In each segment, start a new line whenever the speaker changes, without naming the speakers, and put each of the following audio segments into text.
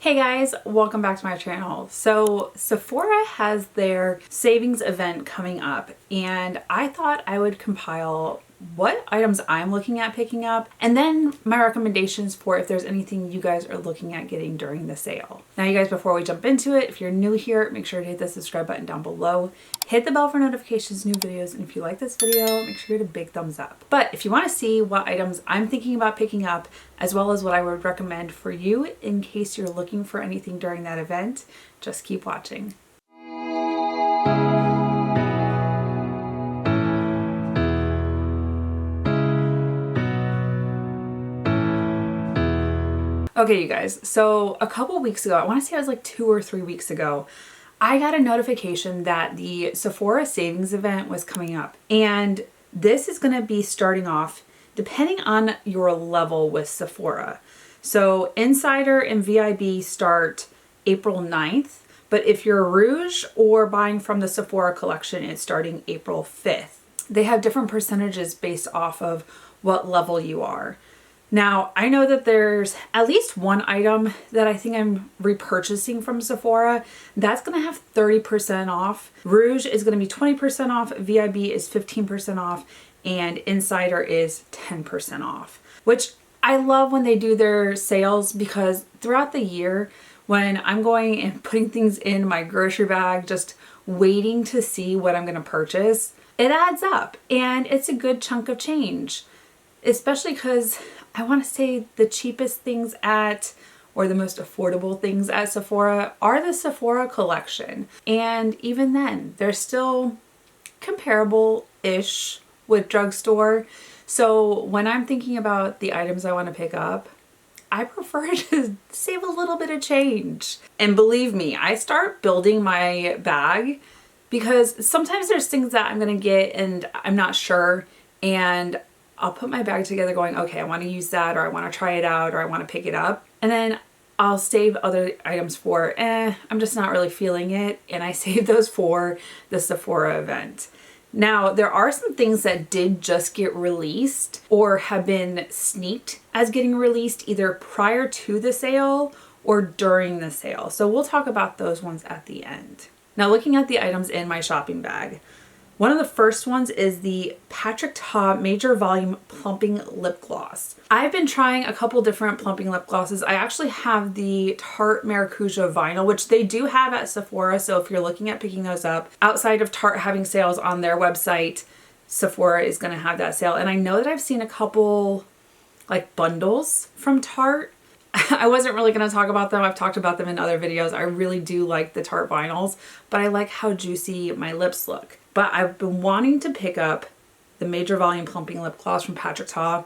Hey guys, welcome back to my channel. So Sephora has their savings event coming up and I thought I would compile what items I'm looking at picking up and then my recommendations for if there's anything you guys are looking at getting during the sale. Now you guys, before we jump into it, if you're new here, make sure to hit the subscribe button down below. Hit the bell for notifications, new videos, and if you like this video, make sure to hit a big thumbs up. But if you want to see what items I'm thinking about picking up, as well as what I would recommend for you in case you're looking for anything during that event, just keep watching. Okay, you guys, so a couple weeks ago, I want to say it was like 2 or 3 weeks ago, I got a notification that the Sephora savings event was coming up. And this is going to be starting off depending on your level with Sephora. So Insider and VIB start April 9th, but if you're Rouge or buying from the Sephora collection, it's starting April 5th. They have different percentages based off of what level you are. Now, I know that there's at least one item that I think I'm repurchasing from Sephora that's going to have 30% off. Rouge is going to be 20% off, VIB is 15% off, and Insider is 10% off, which I love when they do their sales because throughout the year, when I'm going and putting things in my grocery bag, just waiting to see what I'm going to purchase, it adds up and it's a good chunk of change, especially because I want to say the cheapest things or the most affordable things at Sephora are the Sephora collection. And even then, they're still comparable-ish with drugstore. So when I'm thinking about the items I want to pick up, I prefer to save a little bit of change. And believe me, I start building my bag because sometimes there's things that I'm going to get and I'm not sure, and I'll put my bag together going, okay, I want to use that, or I want to try it out, or I want to pick it up. And then I'll save other items for, I'm just not really feeling it. And I save those for the Sephora event. Now, there are some things that did just get released or have been sneaked as getting released either prior to the sale or during the sale. So we'll talk about those ones at the end. Now, looking at the items in my shopping bag, one of the first ones is the Patrick Ta Major Volume Plumping Lip Gloss. I've been trying a couple different plumping lip glosses. I actually have the Tarte Maracuja Vinyl, which they do have at Sephora, so if you're looking at picking those up, outside of Tarte having sales on their website, Sephora is going to have that sale. And I know that I've seen a couple like bundles from Tarte. I wasn't really going to talk about them. I've talked about them in other videos. I really do like the Tarte vinyls, but I like how juicy my lips look. But I've been wanting to pick up the Major Volume Plumping Lip Gloss from Patrick Ta.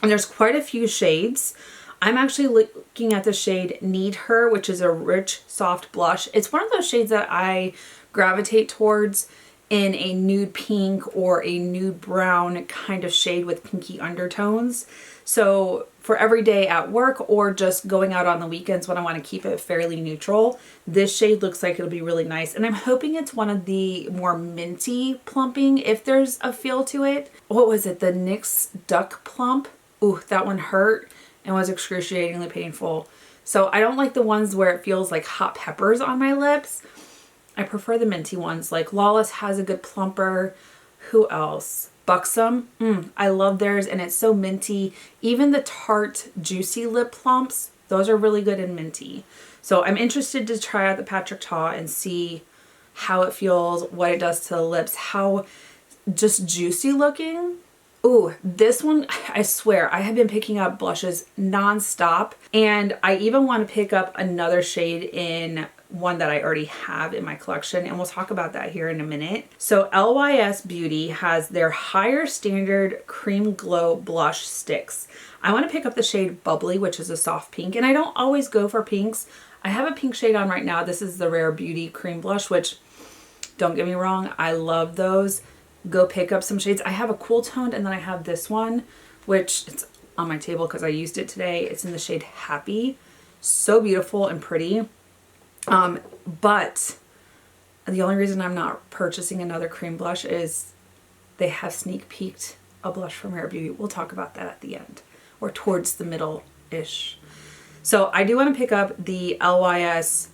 And there's quite a few shades. I'm actually looking at the shade Need Her, which is a rich, soft blush. It's one of those shades that I gravitate towards in a nude pink or a nude brown kind of shade with pinky undertones. So for every day at work or just going out on the weekends when I want to keep it fairly neutral, this shade looks like it'll be really nice. And I'm hoping it's one of the more minty plumping if there's a feel to it. What was it? The NYX Duck Plump? Ooh, that one hurt and was excruciatingly painful. So I don't like the ones where it feels like hot peppers on my lips. I prefer the minty ones. Like Lawless has a good plumper. Who else? Buxom. I love theirs and it's so minty. Even the Tarte Juicy Lip Plumps, those are really good and minty. So I'm interested to try out the Patrick Ta and see how it feels, what it does to the lips, how just juicy looking. Ooh, this one, I swear, I have been picking up blushes nonstop. And I even want to pick up another shade in one that I already have in my collection, and we'll talk about that here in a minute. So LYS Beauty has their Higher Standard Cream Glow Blush Sticks. I want to pick up the shade Bubbly, which is a soft pink, and I don't always go for pinks. I have a pink shade on right now. This is the Rare Beauty Cream Blush, which, don't get me wrong, I love those. Go pick up some shades. I have a cool toned, and then I have this one, which it's on my table because I used it today. It's in the shade Happy. So beautiful and pretty. But the only reason I'm not purchasing another cream blush is they have sneak peeked a blush from Rare Beauty. We'll talk about that at the end or towards the middle-ish. So I do want to pick up the LYS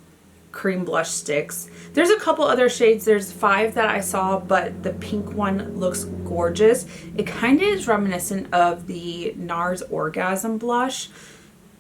cream blush sticks. There's a couple other shades. There's 5 that I saw, but the pink one looks gorgeous. It kind of is reminiscent of the NARS Orgasm blush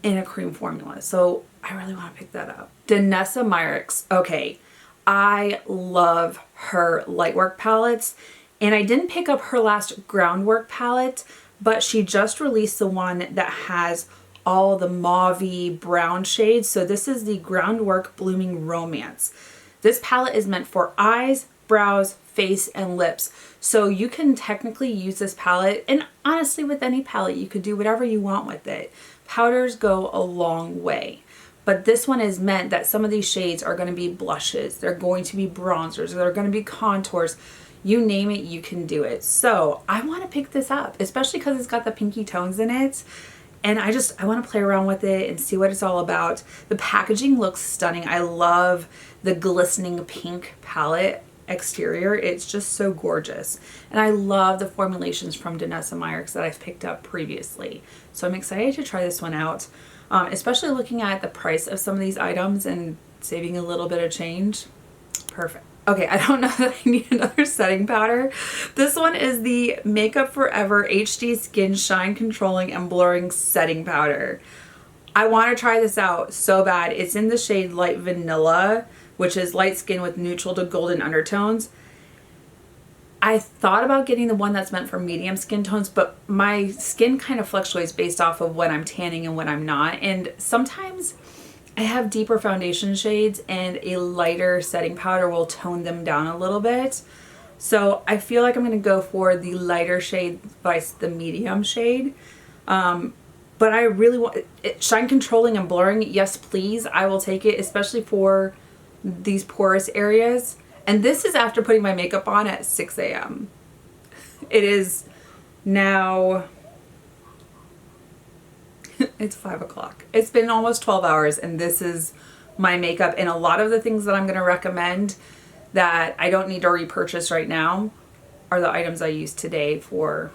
in a cream formula. So I really want to pick that up. Danessa Myricks. Okay, I love her Lightwork palettes, and I didn't pick up her last Groundwork palette, but she just released the one that has all the mauvey brown shades. So this is the Groundwork Blooming Romance. This palette is meant for eyes, brows, face, and lips. So you can technically use this palette, and honestly with any palette you could do whatever you want with it. Powders go a long way. But this one is meant that some of these shades are going to be blushes, they're going to be bronzers, they're going to be contours. You name it, you can do it. So I want to pick this up, especially because it's got the pinky tones in it. And I want to play around with it and see what it's all about. The packaging looks stunning. I love the glistening pink palette exterior. It's just so gorgeous. And I love the formulations from Danessa Myricks that I've picked up previously. So I'm excited to try this one out, especially looking at the price of some of these items and saving a little bit of change. Perfect. Okay, I don't know that I need another setting powder. This one is the Makeup Forever HD Skin Shine Controlling and Blurring Setting Powder. I want to try this out so bad. It's in the shade Light Vanilla, which is light skin with neutral to golden undertones. I thought about getting the one that's meant for medium skin tones, but my skin kind of fluctuates based off of when I'm tanning and when I'm not. And sometimes I have deeper foundation shades and a lighter setting powder will tone them down a little bit. So I feel like I'm going to go for the lighter shade vice the medium shade. But I really want it, shine controlling and blurring. Yes, please. I will take it, especially for these porous areas. And this is after putting my makeup on at 6 a.m. It is now... It's 5 o'clock. It's been almost 12 hours and this is my makeup. And a lot of the things that I'm going to recommend that I don't need to repurchase right now are the items I used today for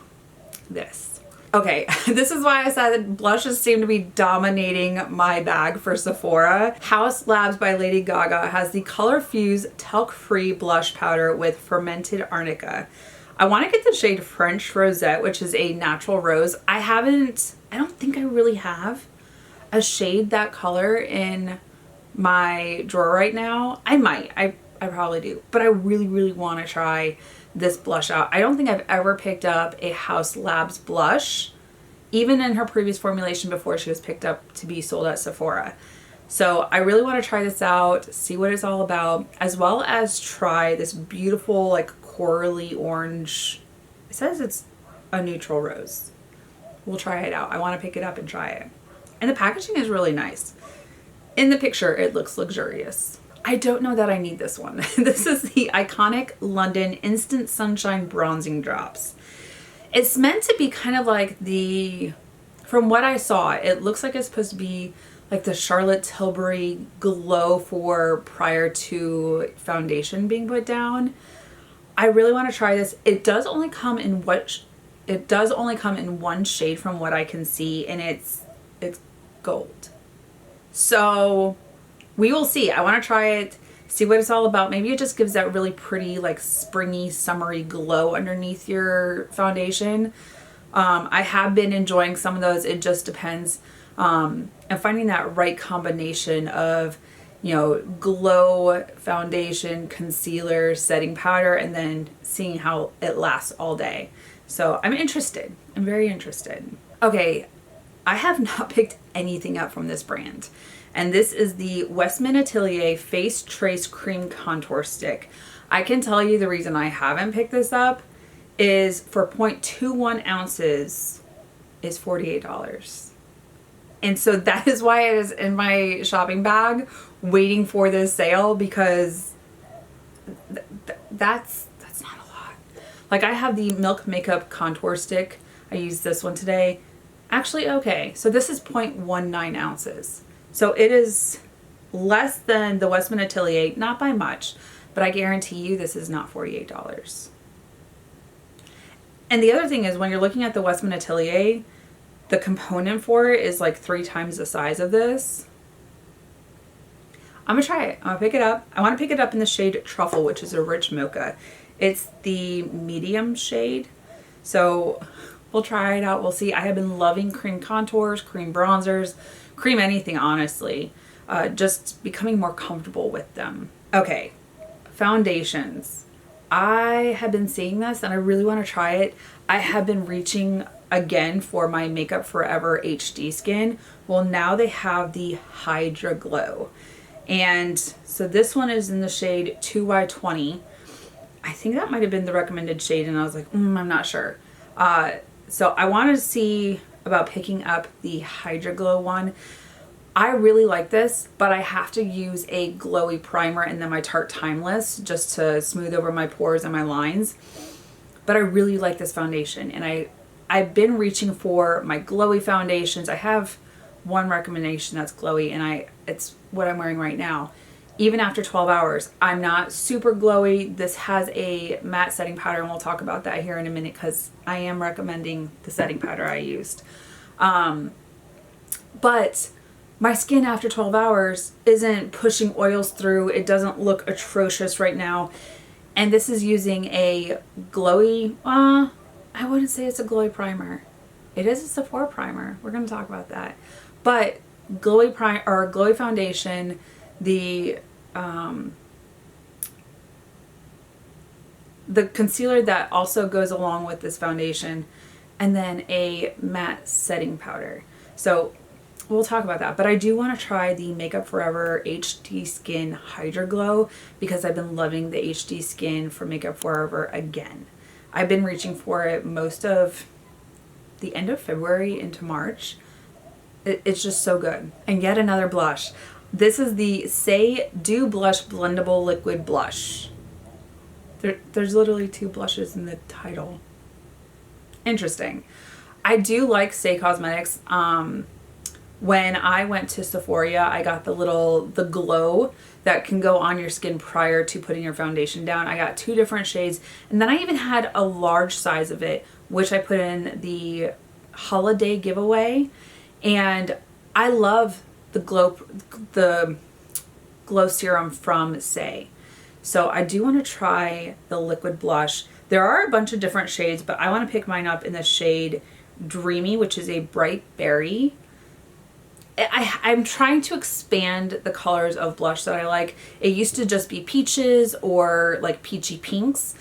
this. Okay, this is why I said blushes seem to be dominating my bag for Sephora. Haus Labs by Lady Gaga has the Color Fuse Talc-Free Blush Powder with Fermented Arnica. I want to get the shade French Rosette, which is a natural rose. I don't think I really have a shade that color in my drawer right now. I might, I probably do, but I really, really want to try this blush out. I don't think I've ever picked up a Haus Labs blush, even in her previous formulation before she was picked up to be sold at Sephora. So I really want to try this out, see what it's all about, as well as try this beautiful like corally orange. It says it's a neutral rose. We'll try it out. I want to pick it up and try it. And the packaging is really nice. In the picture, it looks luxurious. I don't know that I need this one. This is the Iconic London Instant Sunshine Bronzing Drops. It's meant to be kind of like the, from what I saw, it looks like it's supposed to be like the Charlotte Tilbury glow for prior to foundation being put down. I really want to try this. It does only come in one shade from what I can see, and it's gold. So we will see. I want to try it, see what it's all about. Maybe it just gives that really pretty like springy summery glow underneath your foundation. I have been enjoying some of those. It just depends. And finding that right combination of, you know, glow foundation, concealer, setting powder, and then seeing how it lasts all day. So I'm interested. I'm very interested. Okay, I have not picked anything up from this brand. And this is the Westman Atelier Face Trace Cream Contour Stick. I can tell you the reason I haven't picked this up is for 0.21 ounces is $48. And so that is why it is in my shopping bag waiting for this sale, because that's not a lot. Like I have the Milk Makeup Contour Stick. I used this one today. Actually, okay, so this is 0.19 ounces. So it is less than the Westman Atelier, not by much, but I guarantee you this is not $48. And the other thing is when you're looking at the Westman Atelier, The component for it is like 3 times the size of this. I'm gonna try it. I'm gonna pick it up. I want to pick it up in the shade Truffle, which is a rich mocha. It's the medium shade. So we'll try it out. We'll see. I have been loving cream contours, cream bronzers, cream anything, honestly. Just becoming more comfortable with them. Okay, foundations. I have been seeing this and I really want to try it. I have been reaching again for my Makeup Forever HD Skin. Well, now they have the Hydra Glow. And so this one is in the shade 2Y20. I think that might have been the recommended shade and I was like, I'm not sure. So I wanted to see about picking up the Hydra Glow one. I really like this, but I have to use a glowy primer and then my Tarte Timeless just to smooth over my pores and my lines. But I really like this foundation and I've been reaching for my glowy foundations. I have one recommendation that's glowy and it's what I'm wearing right now. Even after 12 hours, I'm not super glowy. This has a matte setting powder and we'll talk about that here in a minute because I am recommending the setting powder I used. But my skin after 12 hours isn't pushing oils through. It doesn't look atrocious right now. And this is using a glowy, I wouldn't say it's a glowy primer. It is a Sephora primer. We're going to talk about that. But glowy foundation, the concealer that also goes along with this foundation, and then a matte setting powder. So we'll talk about that. But I do want to try the Makeup Forever HD Skin Hydra Glow because I've been loving the HD Skin from Makeup Forever again. I've been reaching for it most of the end of February into March. It's just so good. And yet another blush. This is the Say Do Blush Blendable Liquid Blush. There's literally 2 blushes in the title. Interesting. I do like Say Cosmetics. When I went to Sephora, I got the glow that can go on your skin prior to putting your foundation down. I got 2 different shades, and then I even had a large size of it, which I put in the holiday giveaway. And I love the glow serum from Say. So I do want to try the liquid blush. There are a bunch of different shades, but I want to pick mine up in the shade Dreamy, which is a bright berry. I'm trying to expand the colors of blush that I like. It used to just be peaches or like peachy pinks.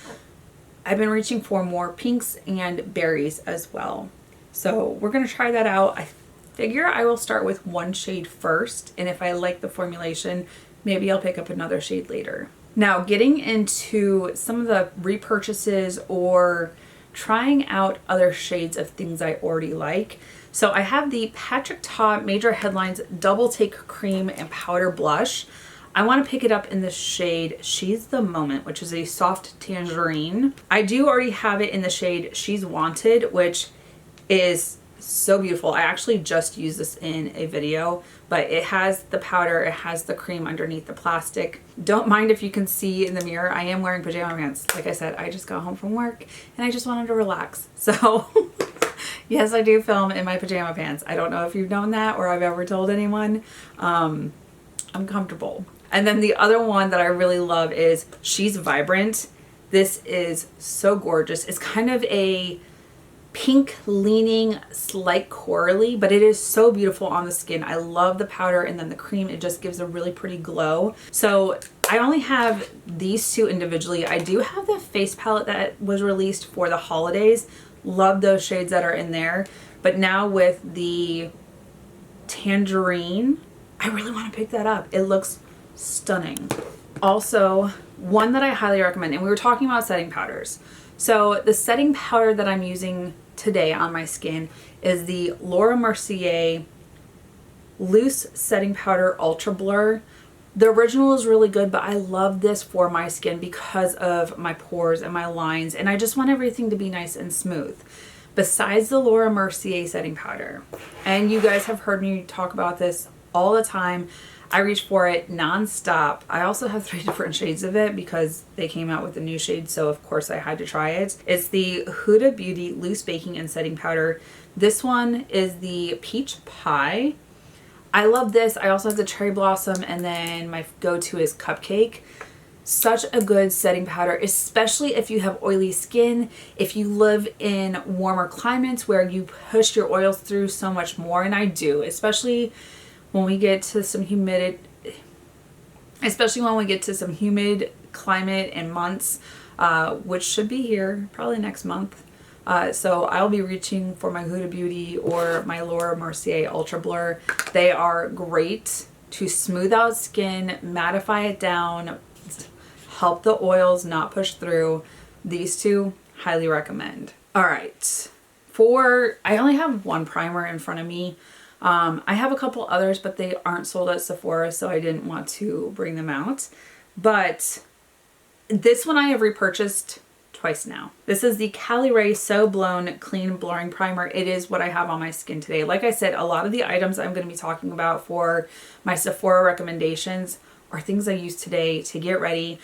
I've been reaching for more pinks and berries as well. So we're going to try that out. I figure I will start with one shade first, and if I like the formulation, maybe I'll pick up another shade later. Now, getting into some of the repurchases or trying out other shades of things I already like. So I have the Patrick Ta Major Headlines Double Take Cream and Powder Blush. I want to pick it up in the shade She's the Moment, which is a soft tangerine. I do already have it in the shade She's Wanted, which is so beautiful. I actually just used this in a video, but it has the powder, it has the cream underneath the plastic. Don't mind if you can see in the mirror, I am wearing pajama pants. Like I said, I just got home from work and I just wanted to relax. So yes, I do film in my pajama pants. I don't know if you've known that or I've ever told anyone. I'm comfortable. And then the other one that I really love is She's Vibrant. This is so gorgeous. It's kind of a pink leaning, slight corally, but it is so beautiful on the skin. I love the powder and then the cream. It just gives a really pretty glow. So I only have these 2 individually. I do have the face palette that was released for the holidays. Love those shades that are in there. But now with the tangerine, I really want to pick that up. It looks stunning. Also, one that I highly recommend, and we were talking about setting powders. So the setting powder that I'm using today on my skin is the Laura Mercier Loose Setting Powder Ultra Blur. The original is really good, but I love this for my skin because of my pores and my lines, and I just want everything to be nice and smooth. Besides the Laura Mercier setting powder, and you guys have heard me talk about this all the time, I reach for it nonstop. I also have 3 different shades of it because they came out with a new shade, so of course I had to try it. It's the Huda Beauty Loose Baking and Setting Powder. This one is the Peach Pie. I love this. I also have the Cherry Blossom, and then my go-to is Cupcake. Such a good setting powder, especially if you have oily skin, if you live in warmer climates where you push your oils through so much more, and I do, especially when we get to some humid climate and months, which should be here probably next month. So I'll be reaching for my Huda Beauty or my Laura Mercier Ultra Blur. They are great to smooth out skin, mattify it down, help the oils not push through. These two, highly recommend. All right, I only have one primer in front of me. I have a couple others, but they aren't sold at Sephora, so I didn't want to bring them out. But this one I have repurchased twice now. This is the Cali Ray So Blown Clean Blurring Primer. It is what I have on my skin today. Like I said, a lot of the items I'm going to be talking about for my Sephora recommendations are things I use today to get ready,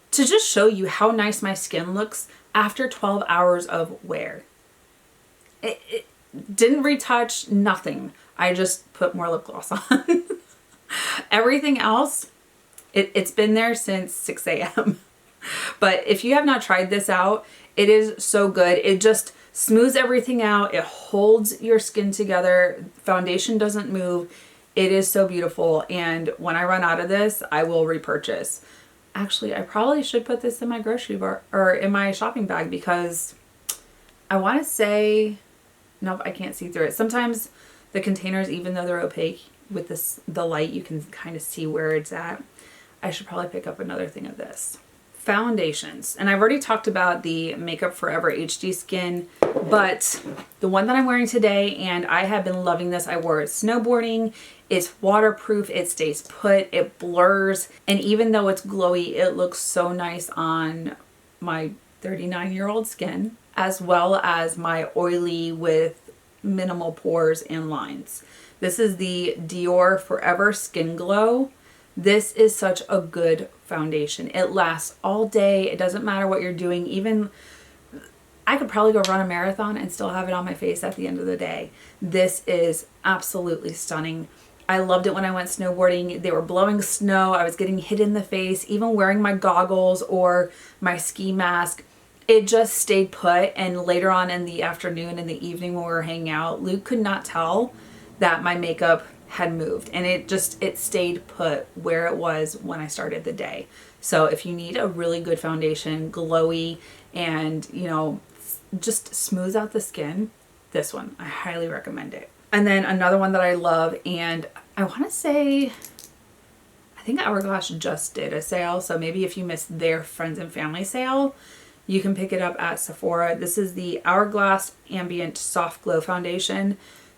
to just show you how nice my skin looks after 12 hours of wear. It didn't retouch, nothing. I just put more lip gloss on. Everything else, it's been there since 6 a.m. But if you have not tried this out, it is so good. It just smooths everything out. It holds your skin together. Foundation doesn't move. It is so beautiful. And when I run out of this, I will repurchase. Actually, I probably should put this in my grocery bar or in my shopping bag, because I want to say, nope, I can't see through it. Sometimes the containers, even though they're opaque with the light, you can kind of see where it's at. I should probably pick up another thing of this. Foundations, and I've already talked about the Makeup Forever HD Skin, but the one that I'm wearing today, and I have been loving this. I wore it snowboarding. It's waterproof, it stays put, it blurs, and even though it's glowy, it looks so nice on my 39-year-old skin, as well as my oily with minimal pores and lines. This is the Dior Forever Skin Glow. This is such a good foundation. It lasts all day. It doesn't matter what you're doing. Even I could probably go run a marathon and still have it on my face at the end of the day. This is absolutely stunning. I loved it when I went snowboarding. They were blowing snow. I was getting hit in the face. Even wearing my goggles or my ski mask, it just stayed put. And later on in the afternoon and the evening when we were hanging out, Luke could not tell that my makeup had moved, and it stayed put where it was when I started the day. So if you need a really good foundation, glowy, and just smooths out the skin, this one, I highly recommend it. And then another one that I love, and I want to say, I think Hourglass just did a sale, so maybe if you missed their friends and family sale, you can pick it up at Sephora. This is the Hourglass Ambient Soft Glow Foundation.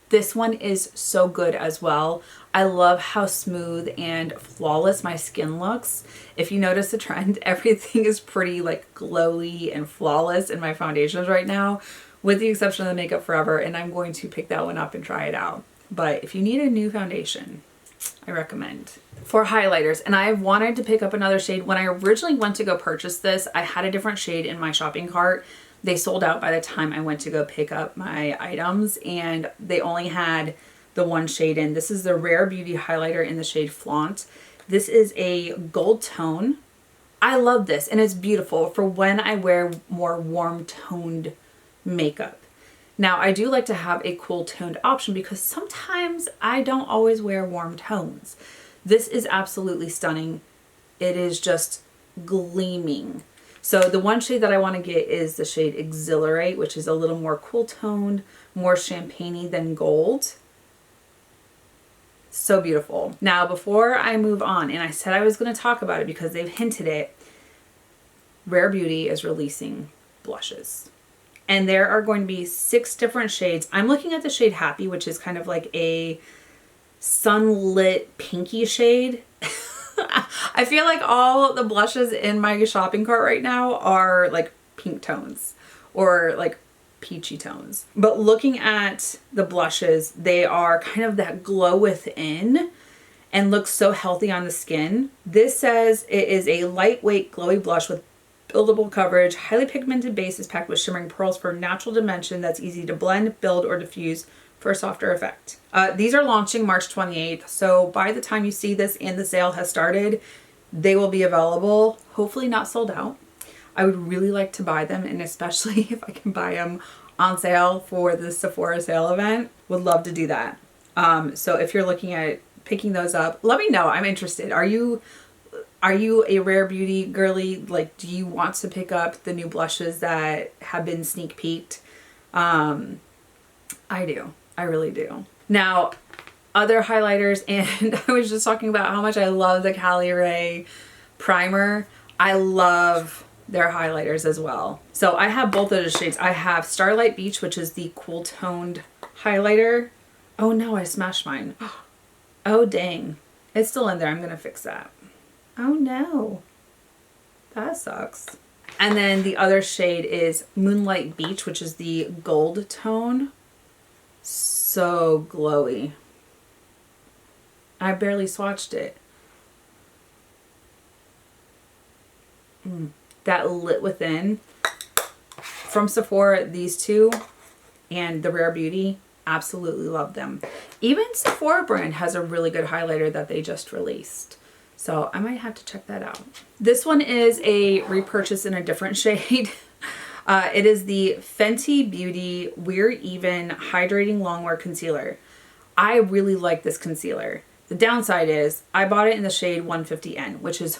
This one is so good as well. I love how smooth and flawless my skin looks. If you notice the trend, everything is pretty like glowy and flawless in my foundations right now, with the exception of the Makeup Forever, and I'm going to pick that one up and try it out. But if you need a new foundation, I recommend. For highlighters, and I've wanted to pick up another shade. When I originally went to go purchase this, I had a different shade in my shopping cart. They sold out by the time I went to go pick up my items, and they only had the one shade in. This is the Rare Beauty highlighter in the shade Flaunt. This is a gold tone. I love this, and it's beautiful for when I wear more warm toned makeup. Now, I do like to have a cool toned option because sometimes I don't always wear warm tones. This is absolutely stunning. It is just gleaming. So the one shade that I want to get is the shade Exhilarate, which is a little more cool toned, more champagne-y than gold. So beautiful. Now, before I move on, and I said I was going to talk about it because they've hinted it, Rare Beauty is releasing blushes. And there are going to be 6 different shades. I'm looking at the shade Happy, which is kind of like a sunlit pinky shade. I feel like all the blushes in my shopping cart right now are like pink tones or like peachy tones. But looking at the blushes, they are kind of that glow within and look so healthy on the skin. This says it is a lightweight glowy blush with buildable coverage, highly pigmented base is packed with shimmering pearls for natural dimension that's easy to blend, build, or diffuse for a softer effect. These are launching March 28th, so by the time you see this and the sale has started, they will be available, hopefully not sold out. I would really like to buy them, and especially if I can buy them on sale for the Sephora sale event, would love to do that. So if you're looking at picking those up, let me know. I'm interested. Are you a Rare Beauty girly? Like, do you want to pick up the new blushes that have been sneak peeked? I do. I really do. Now, other highlighters, and I was just talking about how much I love the Cali Ray primer. I love their highlighters as well. So I have both of the shades. I have Starlight Beach, which is the cool toned highlighter. Oh no, I smashed mine. Oh dang. It's still in there. I'm gonna fix that. Oh no. That sucks. And then the other shade is Moonlight Beach, which is the gold tone. So glowy. I barely swatched it. That Lit Within from Sephora, these two and the Rare Beauty, absolutely love them. Even Sephora brand has a really good highlighter that they just released, so I might have to check that out. This one is a repurchase in a different shade. It is the Fenty Beauty We're Even Hydrating Longwear Concealer. I really like this concealer. The downside is I bought it in the shade 150N, which is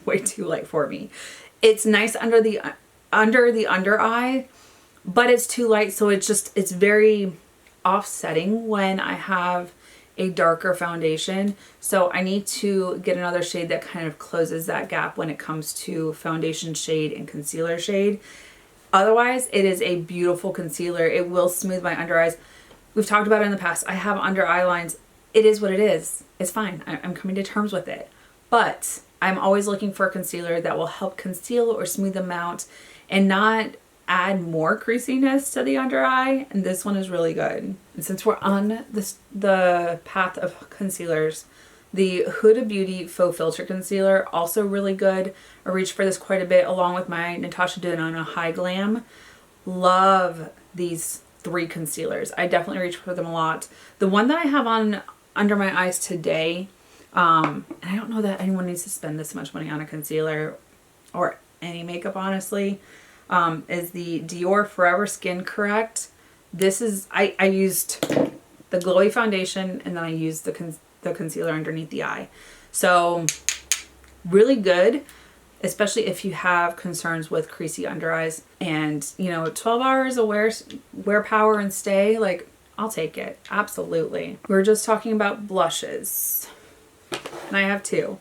way too light for me. It's nice under the under eye, but it's too light, so it's very offsetting when I have a darker foundation. So I need to get another shade that kind of closes that gap when it comes to foundation shade and concealer shade. Otherwise, it is a beautiful concealer. It will smooth my under eyes. We've talked about it in the past. I have under eye lines. It is what it is. It's fine. I'm coming to terms with it. But I'm always looking for a concealer that will help conceal or smooth them out and not add more creasiness to the under eye. And this one is really good. And since we're on the path of concealers, the Huda Beauty Faux Filter Concealer, also really good. I reached for this quite a bit along with my Natasha Denona High Glam. Love these three concealers. I definitely reach for them a lot. The one that I have on under my eyes today, and I don't know that anyone needs to spend this much money on a concealer or any makeup, honestly, is the Dior Forever Skin Correct. This is, I used the glowy foundation and then I used the concealer underneath the eye. So really good, especially if you have concerns with creasy under eyes and, you know, 12 hours of wear power and stay, like, I'll take it. Absolutely. We're just talking about blushes. And I have two.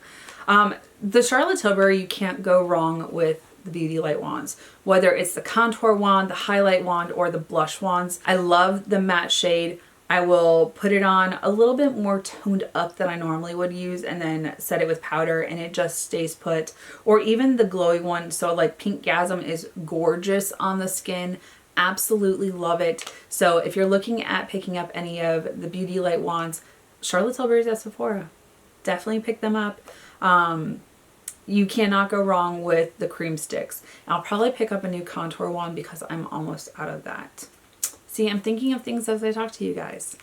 The Charlotte Tilbury, you can't go wrong with the Beauty Light Wands. Whether it's the contour wand, the highlight wand, or the blush wands. I love the matte shade. I will put it on a little bit more toned up than I normally would use and then set it with powder and it just stays put. Or even the glowy one. So like Pink Gasm is gorgeous on the skin. Absolutely love it. So if you're looking at picking up any of the Beauty Light Wands, Charlotte Tilbury's at Sephora. Definitely pick them up. You cannot go wrong with the cream sticks. I'll probably pick up a new contour wand because I'm almost out of that. See, I'm thinking of things as I talk to you guys.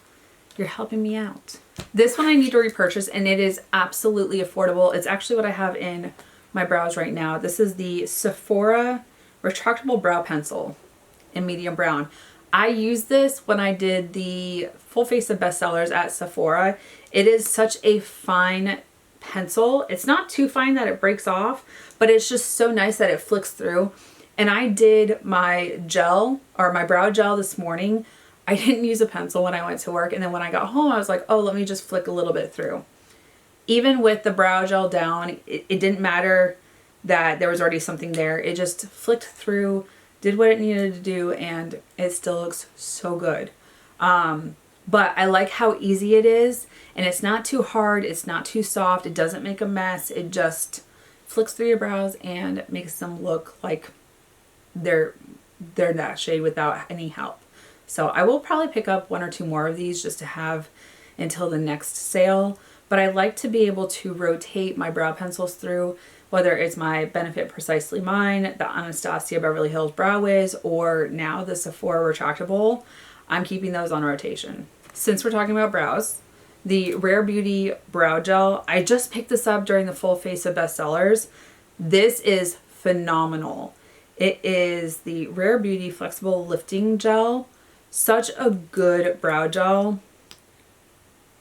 You're helping me out. This one I need to repurchase and it is absolutely affordable. It's actually what I have in my brows right now. This is the Sephora Retractable Brow Pencil in medium brown. I used this when I did the full face of bestsellers at Sephora. It is such a fine pencil. It's not too fine that it breaks off, but it's just so nice that it flicks through. And I did my gel or my brow gel this morning. I didn't use a pencil when I went to work. And then when I got home, I was like, oh, let me just flick a little bit through. Even with the brow gel down, it didn't matter that there was already something there. It just flicked through, did what it needed to do, and it still looks so good. But I like how easy it is, and it's not too hard, it's not too soft, it doesn't make a mess, it just flicks through your brows and makes them look like they're that shade without any help. So I will probably pick up one or two more of these just to have until the next sale. but I like to be able to rotate my brow pencils through, whether it's my Benefit Precisely Mine, the Anastasia Beverly Hills Brow Wiz, or now the Sephora retractable. I'm keeping those on rotation. Since we're talking about brows, the Rare Beauty Brow Gel, I just picked this up during the Full Face of Bestsellers. This is phenomenal. It is the Rare Beauty Flexible Lifting Gel. Such a good brow gel.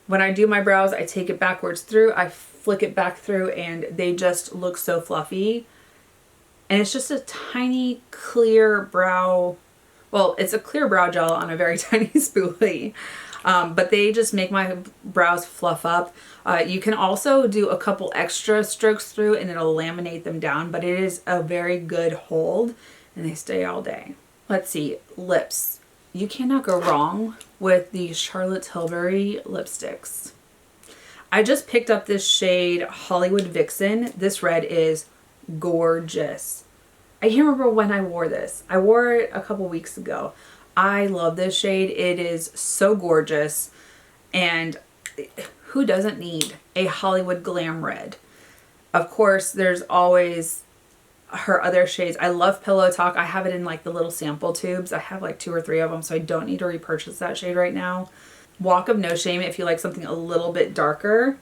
When I do my brows, I take it backwards through, I flick it back through, and they just look so fluffy. And it's just a tiny clear brow, well, it's a clear brow gel on a very tiny spoolie. But they just make my brows fluff up. You can also do a couple extra strokes through and it'll laminate them down, but it is a very good hold and they stay all day. Let's see, lips. You cannot go wrong with the Charlotte Tilbury lipsticks. I just picked up this shade Hollywood Vixen. This red is gorgeous. I can't remember when I wore this. I wore it a couple weeks ago. I love this shade. It is so gorgeous. And who doesn't need a Hollywood glam red? Of course, there's always her other shades. I love Pillow Talk. I have it in like the little sample tubes. I have like 2 or 3 of them, so I don't need to repurchase that shade right now. Walk of No Shame, if you like something a little bit darker,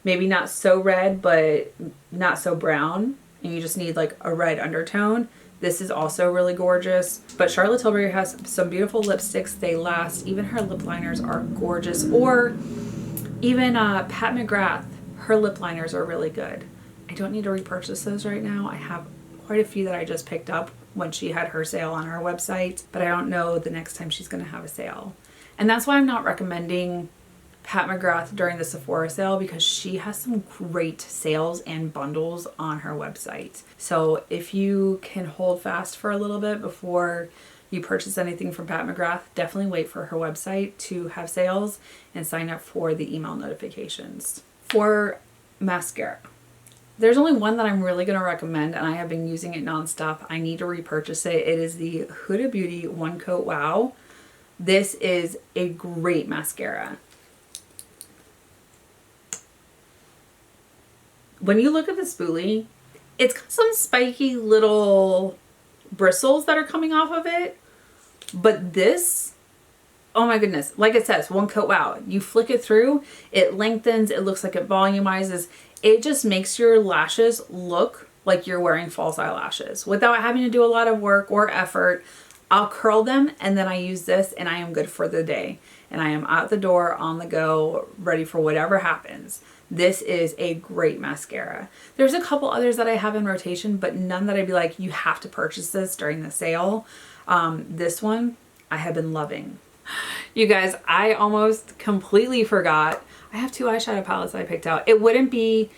maybe not so red, but not so brown, and you just need like a red undertone. This is also really gorgeous. But Charlotte Tilbury has some beautiful lipsticks. They last. Even her lip liners are gorgeous. Or even Pat McGrath, her lip liners are really good. I don't need to repurchase those right now. I have quite a few that I just picked up when she had her sale on her website, but I don't know the next time she's going to have a sale. And that's why I'm not recommending Pat McGrath during the Sephora sale, because she has some great sales and bundles on her website. So if you can hold fast for a little bit before you purchase anything from Pat McGrath, definitely wait for her website to have sales and sign up for the email notifications. For mascara, there's only one that I'm really going to recommend, and I have been using it nonstop. I need to repurchase it. It is the Huda Beauty One Coat Wow. This is a great mascara. When you look at the spoolie, it's got some spiky little bristles that are coming off of it. But this, oh my goodness, like it says, One Coat Wow. You flick it through, it lengthens, it looks like it volumizes. It just makes your lashes look like you're wearing false eyelashes without having to do a lot of work or effort. I'll curl them and then I use this and I am good for the day. And I am out the door, on the go, ready for whatever happens. This is a great mascara. There's a couple others that I have in rotation, but none that I'd be like, you have to purchase this during the sale. This one I have been loving. You guys, I almost completely forgot. I have 2 eyeshadow palettes that I picked out. It wouldn't be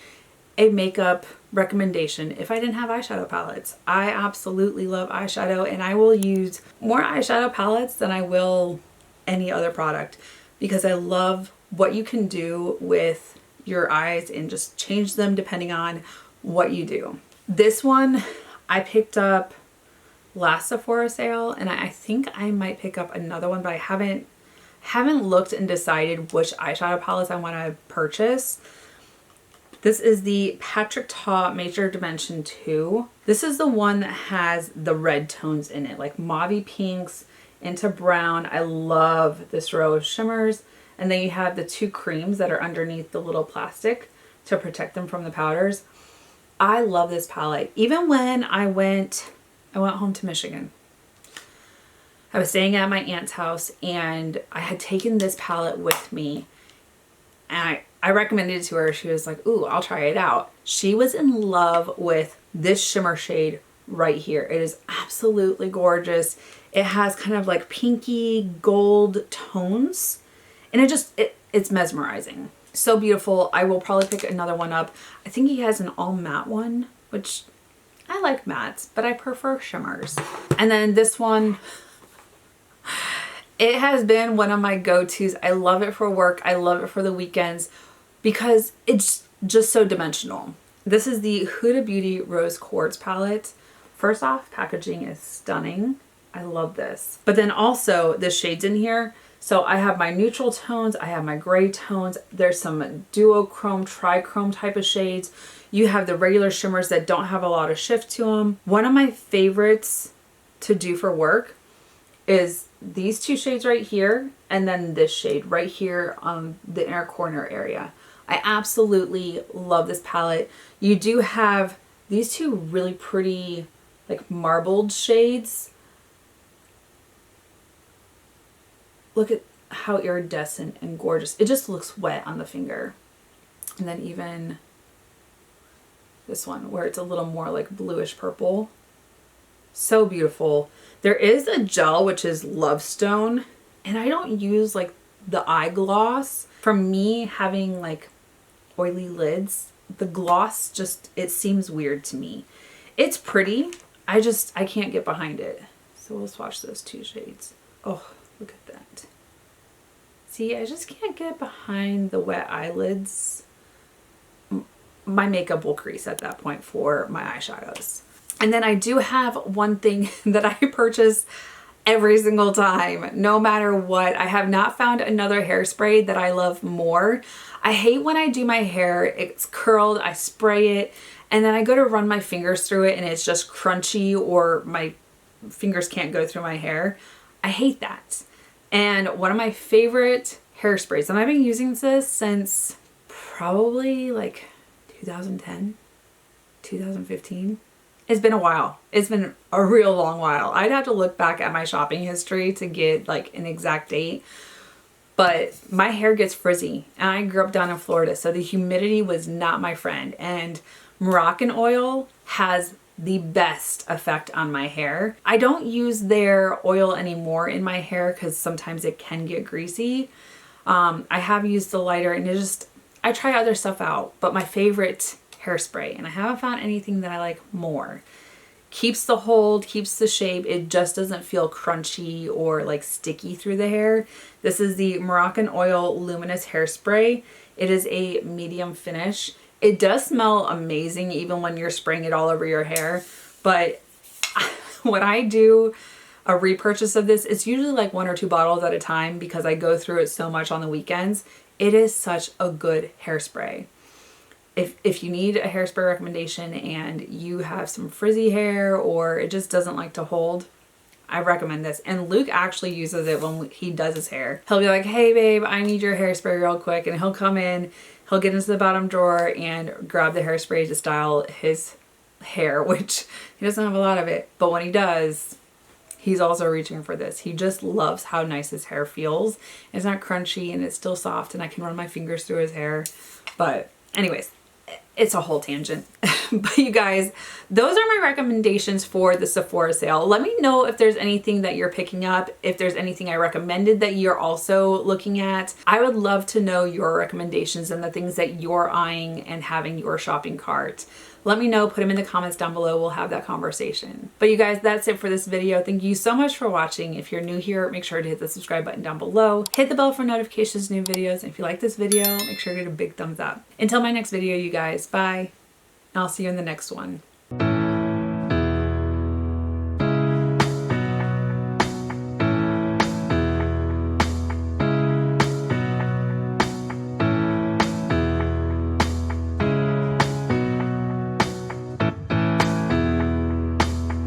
a makeup recommendation if I didn't have eyeshadow palettes. I absolutely love eyeshadow, and I will use more eyeshadow palettes than I will any other product, because I love what you can do with your eyes and just change them depending on what you do. This one I picked up last Sephora sale, and I think I might pick up another one, but I haven't looked and decided which eyeshadow palettes I want to purchase. This is the Patrick Ta Major Dimension 2. This is the one that has the red tones in it, like mauvey pinks into brown. I love this row of shimmers. And then you have the 2 creams that are underneath the little plastic to protect them from the powders. I love this palette. Even when I went home to Michigan. I was staying at my aunt's house and I had taken this palette with me, and I recommended it to her. She was like, ooh, I'll try it out. She was in love with this shimmer shade right here. It is absolutely gorgeous. It has kind of like pinky gold tones, and it's mesmerizing. So beautiful. I will probably pick another one up. I think he has an all matte one, which I like mattes, but I prefer shimmers. And then this one, it has been one of my go-tos. I love it for work. I love it for the weekends because it's just so dimensional. This is the Huda Beauty Rose Quartz palette. First off, packaging is stunning. I love this. But then also the shades in here, So I have my neutral tones, I have my gray tones, there's some duochrome, trichrome type of shades. You have the regular shimmers that don't have a lot of shift to them. One of my favorites to do for work is these two shades right here, and then this shade right here on the inner corner area. I absolutely love this palette. You do have these two really pretty like marbled shades. Look at how iridescent and gorgeous. It just looks wet on the finger. And then even this one where it's a little more like bluish purple. So beautiful. There is a gel which is Love Stone, and I don't use like the eye gloss. For me, having like oily lids, the gloss just, it seems weird to me. It's pretty, I can't get behind it. So we'll swatch those two shades. Oh, look at that. See, I just can't get behind the wet eyelids. My makeup will crease at that point for my eyeshadows. And then I do have one thing that I purchase every single time, no matter what. I have not found another hairspray that I love more. I hate when I do my hair, it's curled, I spray it, and then I go to run my fingers through it and it's just crunchy or my fingers can't go through my hair. I hate that. And one of my favorite hairsprays, and I've been using this since probably like 2010, 2015. It's been a while. It's been a real long while. I'd have to look back at my shopping history to get like an exact date. But my hair gets frizzy, and I grew up down in Florida, so the humidity was not my friend. And Moroccan oil has the best effect on my hair. I don't use their oil anymore in my hair because sometimes it can get greasy. I have used the lighter, and I try other stuff out, but my favorite hairspray, and I haven't found anything that I like more. Keeps the hold, keeps the shape. It just doesn't feel crunchy or like sticky through the hair. This is the Moroccan Oil Luminous Hairspray. It is a medium finish. It does smell amazing even when you're spraying it all over your hair. But when I do a repurchase of this, it's usually like 1 or 2 bottles at a time because I go through it so much on the weekends. It is such a good hairspray. If you need a hairspray recommendation and you have some frizzy hair or it just doesn't like to hold, I recommend this. And Luke actually uses it when he does his hair. He'll be like, hey babe, I need your hairspray real quick. And he'll come in, he'll get into the bottom drawer and grab the hairspray to style his hair, which he doesn't have a lot of it. But when he does, he's also reaching for this. He just loves how nice his hair feels. It's not crunchy and it's still soft and I can run my fingers through his hair. But anyways, it's a whole tangent. But you guys, those are my recommendations for the Sephora sale. Let me know if there's anything that you're picking up, if there's anything I recommended that you're also looking at. I would love to know your recommendations and the things that you're eyeing and having your shopping cart. Let me know, put them in the comments down below. We'll have that conversation. But you guys, that's it for this video. Thank you so much for watching. If you're new here, make sure to hit the subscribe button down below. Hit the bell for notifications, new videos. And if you like this video, make sure to get a big thumbs up. Until my next video, you guys, bye. And I'll see you in the next one.